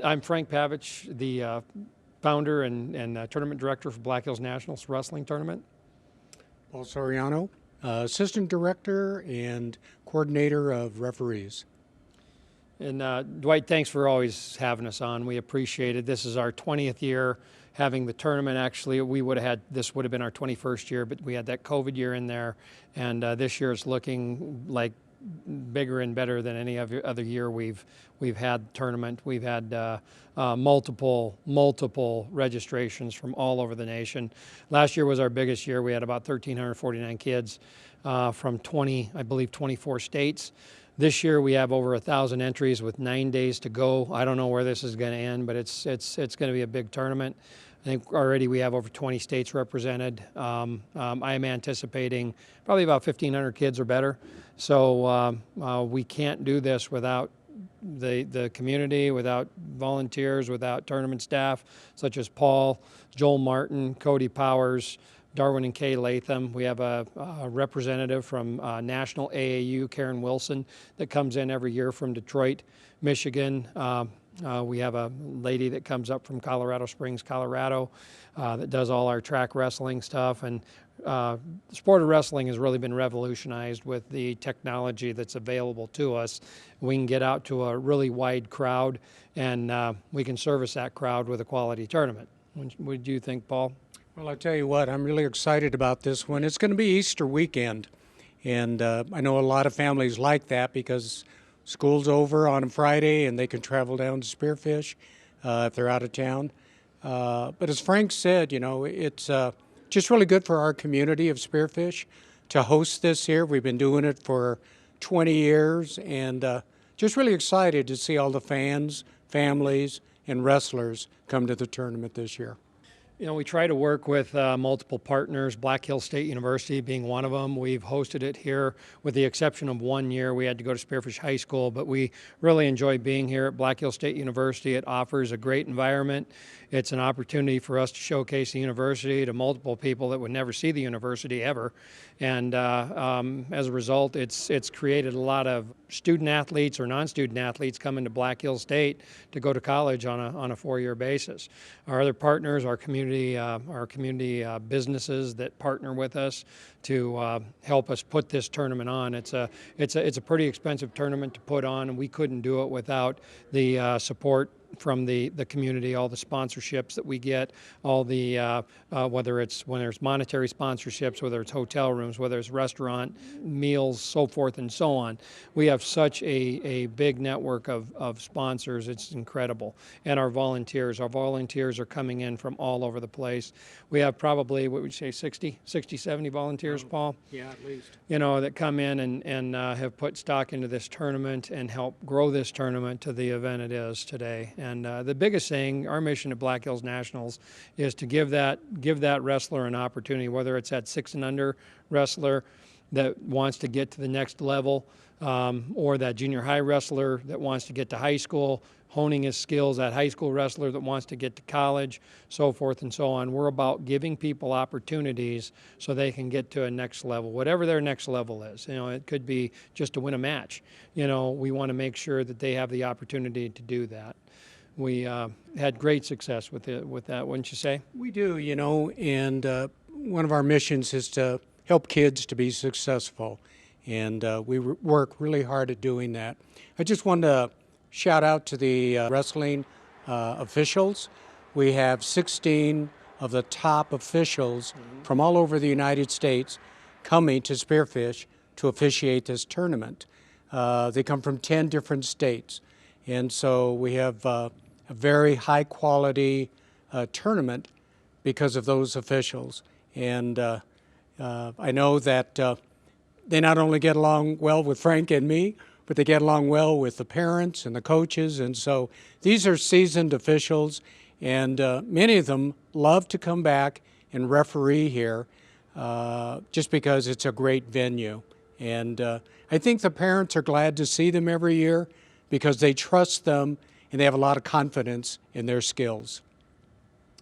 I'm Frank Pavich, the founder and tournament director for Black Hills Nationals Wrestling Tournament. Paul Soriano, assistant director and coordinator of referees. And Dwight, thanks for always having us on. We appreciate it. This is our 20th year having the tournament. Actually, this would have been our 21st year, but we had that COVID year in there. And this year is looking like bigger and better than any other year we've had tournament. We've had multiple registrations from all over the nation. Last year was our biggest year. We had about 1,349 kids from 24 states. This year we have over 1,000 entries with 9 days to go. I don't know where this is going to end, but it's going to be a big tournament. I think already we have over 20 states represented. I am anticipating probably about 1,500 kids or better. So we can't do this without the community, without volunteers, without tournament staff such as Paul, Joel Martin, Cody Powers, Darwin and Kay Latham. We have a representative from National AAU, Karen Wilson, that comes in every year from Detroit, Michigan. We have a lady that comes up from Colorado Springs, Colorado, that does all our track wrestling stuff. And the sport of wrestling has really been revolutionized with the technology that's available to us. We can get out to a really wide crowd, and we can service that crowd with a quality tournament. What do you think, Paul? Well, I tell you what, I'm really excited about this one. It's going to be Easter weekend, and I know a lot of families like that because school's over on a Friday and they can travel down to Spearfish if they're out of town. But as Frank said, you know, it's just really good for our community of Spearfish to host this here. We've been doing it for 20 years, and just really excited to see all the fans, families, and wrestlers come to the tournament this year. You know, we try to work with multiple partners, Black Hills State University being one of them. We've hosted it here with the exception of 1 year. We had to go to Spearfish High School, but we really enjoy being here at Black Hills State University. It offers a great environment. It's an opportunity for us to showcase the university to multiple people that would never see the university ever. And as a result, it's created a lot of student athletes or non-student athletes coming to Black Hills State to go to college on a 4-year basis. Our other partners, our community businesses that partner with us to help us put this tournament on. It's a pretty expensive tournament to put on, and we couldn't do it without the support from the community, all the sponsorships that we get, all the whether it's monetary sponsorships, whether it's hotel rooms, whether it's restaurant meals, so forth and so on. We have such a big network of sponsors. It's incredible. And our volunteers are coming in from all over the place. We have probably, what would you say, 60, 70 volunteers, Paul? Yeah, at least. You know, that come in and have put stock into this tournament and help grow this tournament to the event it is today. And the biggest thing, our mission at Black Hills Nationals, is to give that wrestler an opportunity, whether it's that 6 and under wrestler that wants to get to the next level, or that junior high wrestler that wants to get to high school, honing his skills, that high school wrestler that wants to get to college, so forth and so on. We're about giving people opportunities so they can get to a next level, whatever their next level is. You know, it could be just to win a match. You know, we want to make sure that they have the opportunity to do that. We had great success with that, wouldn't you say? We do, you know, and one of our missions is to help kids to be successful, and we work really hard at doing that. I just wanted to shout out to the wrestling officials. We have 16 of the top officials from all over the United States coming to Spearfish to officiate this tournament. They come from 10 different states, and so we have a very high quality tournament because of those officials. And I know that they not only get along well with Frank and me, but they get along well with the parents and the coaches. And so these are seasoned officials, and many of them love to come back and referee here just because it's a great venue. And I think the parents are glad to see them every year because they trust them and they have a lot of confidence in their skills.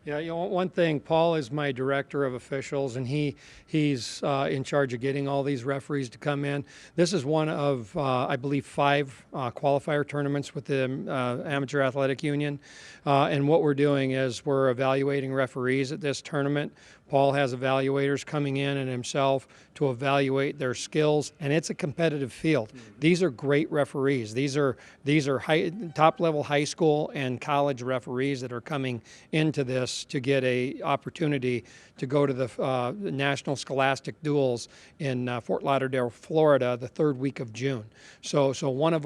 Yeah, one thing, Paul is my director of officials, and he's in charge of getting all these referees to come in. This is one of, I believe, 5 qualifier tournaments with the Amateur Athletic Union. And what we're doing is we're evaluating referees at this tournament. Paul has evaluators coming in and himself to evaluate their skills, and it's a competitive field. These are great referees. These are top-level high school and college referees that are coming into this to get a opportunity to go to the National Scholastic Duels in Fort Lauderdale, Florida, the 3rd week of June. So one of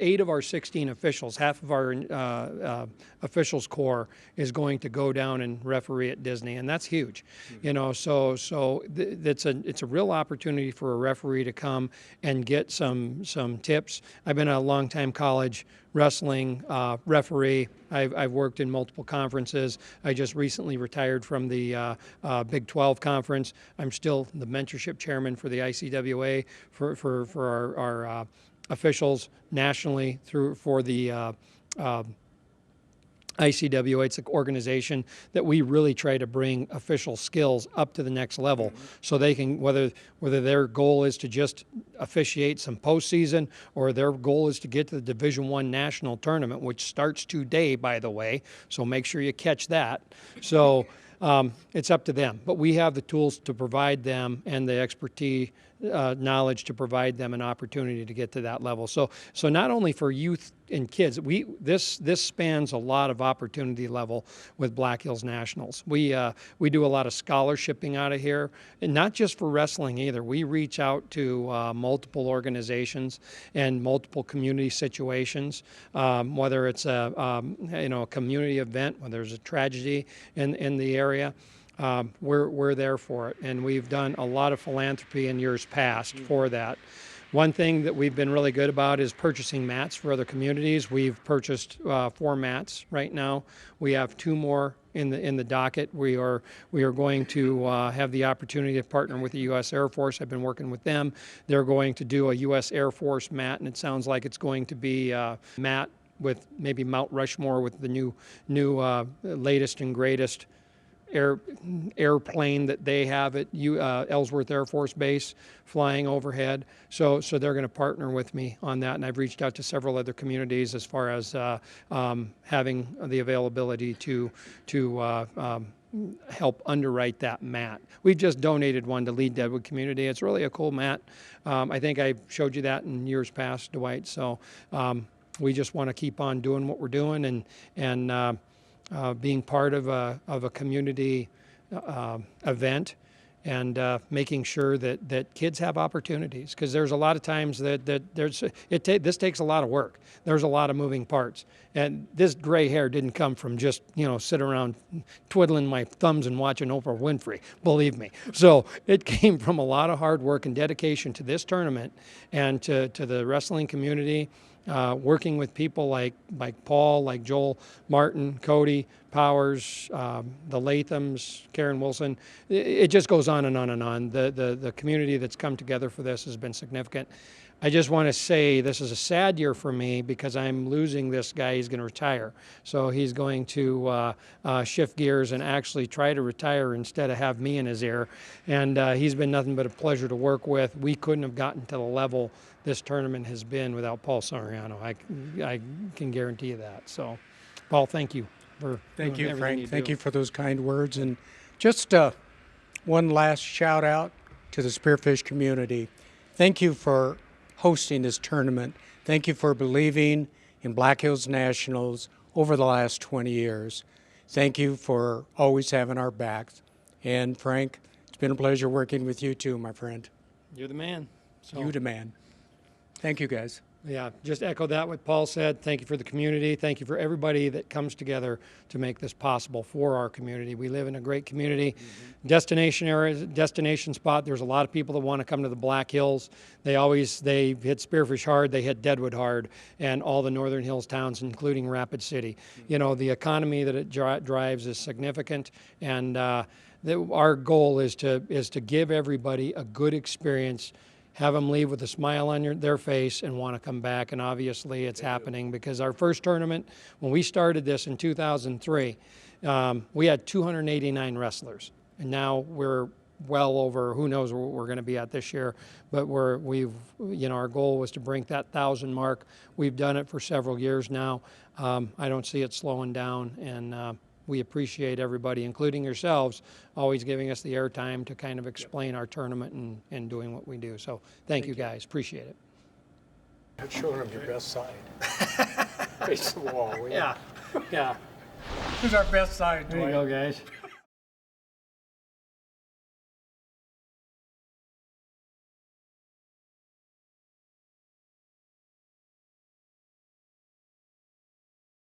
8 of our 16 officials, half of our officials corps, is going to go down and referee at Disney, and that's huge. You know, it's a real opportunity for a referee to come and get some tips. I've been a longtime college wrestling referee. I've worked in multiple conferences. I just recently retired from the Big 12 conference. I'm still the mentorship chairman for the ICWA for our officials nationally for the ICWA. It's an organization that we really try to bring official skills up to the next level, so they can, whether their goal is to just officiate some postseason or their goal is to get to the Division I national tournament, which starts today, by the way, so make sure you catch that. So it's up to them, but we have the tools to provide them and the expertise, knowledge to provide them an opportunity to get to that level. So not only for youth and kids, this spans a lot of opportunity level with Black Hills Nationals. We do a lot of scholarshiping out of here, and not just for wrestling either. We reach out to multiple organizations and multiple community situations, whether it's a community event, whether there's a tragedy in the area. We're there for it, and we've done a lot of philanthropy in years past for that. One thing that we've been really good about is purchasing mats for other communities. We've purchased 4 mats right now. We have 2 more in the docket. We are going to have the opportunity to partner with the U.S. Air Force. I've been working with them. They're going to do a U.S. Air Force mat, and it sounds like it's going to be a mat with maybe Mount Rushmore with the new latest and greatest airplane that they have at Ellsworth Air Force Base flying overhead. So they're going to partner with me on that, and I've reached out to several other communities as far as having the availability to help underwrite that mat. We've just donated one to Lead Deadwood Community. It's really a cool mat. I think I showed you that in years past, Dwight. So we just want to keep on doing what we're doing and being part of a community event, and making sure that kids have opportunities, because there's a lot of times that this takes a lot of work. There's a lot of moving parts, and this gray hair didn't come from just sitting around twiddling my thumbs and watching Oprah Winfrey, believe me. So it came from a lot of hard work and dedication to this tournament and to the wrestling community. Working with people like Paul, like Joel Martin, Cody Powers, the Lathams, Karen Wilson. It just goes on and on and on. The community that's come together for this has been significant. I just want to say this is a sad year for me because I'm losing this guy. He's going to retire. So he's going to shift gears and actually try to retire instead of have me in his ear. And he's been nothing but a pleasure to work with. We couldn't have gotten to the level this tournament has been without Paul Soriano. I can guarantee you that. So, Paul, thank you for Thank you, everything Frank. you Thank do. you for those kind words. And just one last shout out to the Spearfish community. Thank you for hosting this tournament. Thank you for believing in Black Hills Nationals over the last 20 years. Thank you for always having our backs. And Frank, it's been a pleasure working with you too, my friend. You're the man. So. You the man. Thank you, guys. Yeah, just echo that what Paul said. Thank you for the community. Thank you for everybody that comes together to make this possible for our community. We live in a great community. Destination area, destination spot. There's a lot of people that want to come to the Black Hills. They hit Spearfish hard, they hit Deadwood hard, and all the Northern Hills towns, including Rapid City. The economy that it drives is significant, and our goal is to give everybody a good experience, have them leave with a smile on their face and want to come back. And obviously it's happening, because our first tournament, when we started this in 2003, We had 289 wrestlers, and now we're well over, who knows what we're going to be at this year, but our goal was to break that 1,000 mark. We've done it for several years now. I don't see it slowing down, and we appreciate everybody, including yourselves, always giving us the airtime to kind of explain our tournament and doing what we do. So thank you guys, appreciate it. Not showing them your best side. Face the wall. Yeah. Who's our best side, There you Dwight? go, guys.